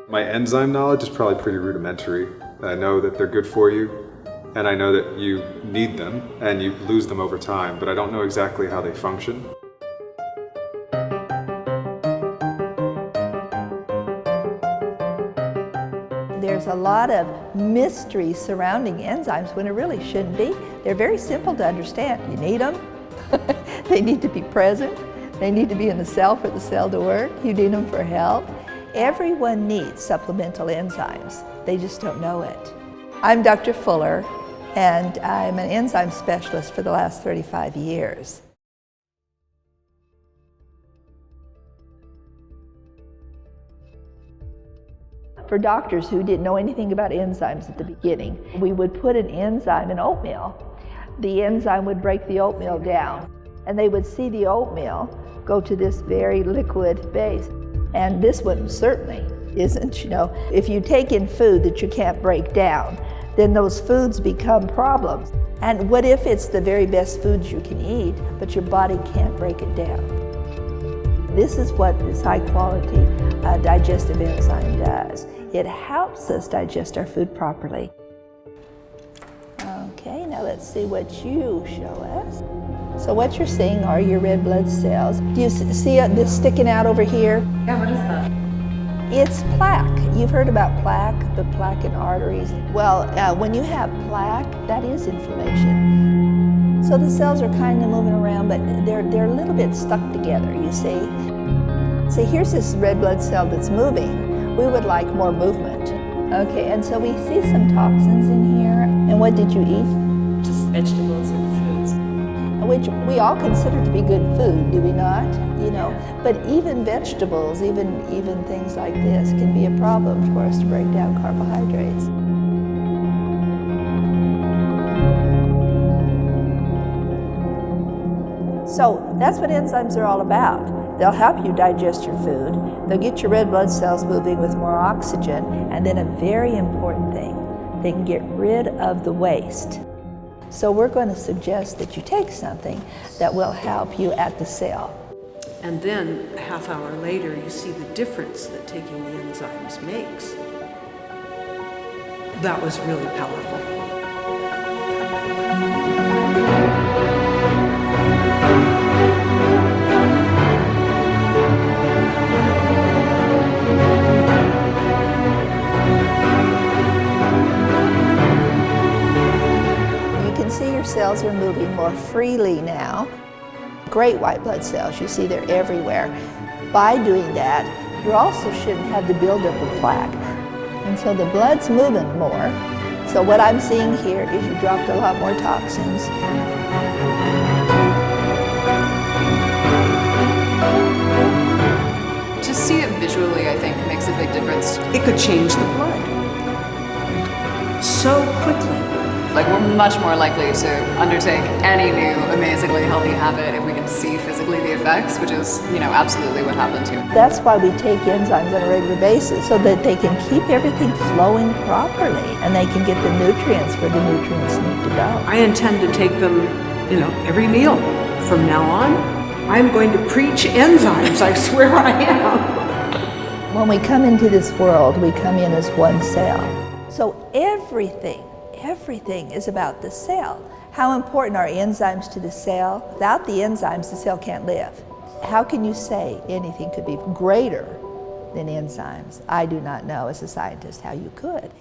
My enzyme knowledge is probably pretty rudimentary. I know that they're good for you, and I know that you need them, and you lose them over time, but I don't know exactly how they function. There's a lot of mystery surrounding enzymes when it really shouldn't be. They're very simple to understand. You need them, they need to be present, they need to be in the cell for the cell to work, you need them for health. Everyone needs supplemental enzymes, they just don't know it. I'm Dr. Fuller, and I'm an enzyme specialist for the last 35 years. For doctors who didn't know anything about enzymes at the beginning, we would put an enzyme in oatmeal. The enzyme would break the oatmeal down, and they would see the oatmeal go to this very liquid base. And this one certainly isn't, you know. If you take in food that you can't break down, then those foods become problems. And what if it's the very best foods you can eat, but your body can't break it down? This is what this high-quality digestive enzyme does. It helps us digest our food properly. Okay, now let's see what you show us. So what you're seeing are your red blood cells. Do you see this sticking out over here? Yeah, what is that? It's plaque. You've heard about plaque, the plaque in arteries. Well, when you have plaque, that is inflammation. So the cells are kind of moving around, but they're a little bit stuck together, you see. See, here's this red blood cell that's moving. We would like more movement. Okay, and so we see some toxins in here. And what did you eat? Just vegetables and fruits. Which we all consider to be good food, do we not? You know, but even vegetables, even things like this can be a problem for us to break down carbohydrates. So that's what enzymes are all about. They'll help you digest your food. They'll get your red blood cells moving with more oxygen, and then a very important thing, they can get rid of the waste. So we're going to suggest that you take something that will help you at the cell. And then a half hour later, you see the difference that taking the enzymes makes. That was really powerful. Cells are moving more freely now. Great white blood cells, you see they're everywhere. By doing that, you also shouldn't have the buildup of plaque. And so the blood's moving more. So what I'm seeing here is you dropped a lot more toxins. To see it visually, I think, makes a big difference. It could change the blood so quickly. Like, we're much more likely to undertake any new amazingly healthy habit if we can see physically the effects, which is, you know, absolutely what happened here. That's why we take enzymes on a regular basis, so that they can keep everything flowing properly and they can get the nutrients where the nutrients need to go. I intend to take them, you know, every meal from now on. I'm going to preach enzymes, I swear I am. When we come into this world, we come in as one cell. So everything is about the cell. How important are enzymes to the cell? Without the enzymes, the cell can't live. How can you say anything could be greater than enzymes? I do not know as a scientist how you could.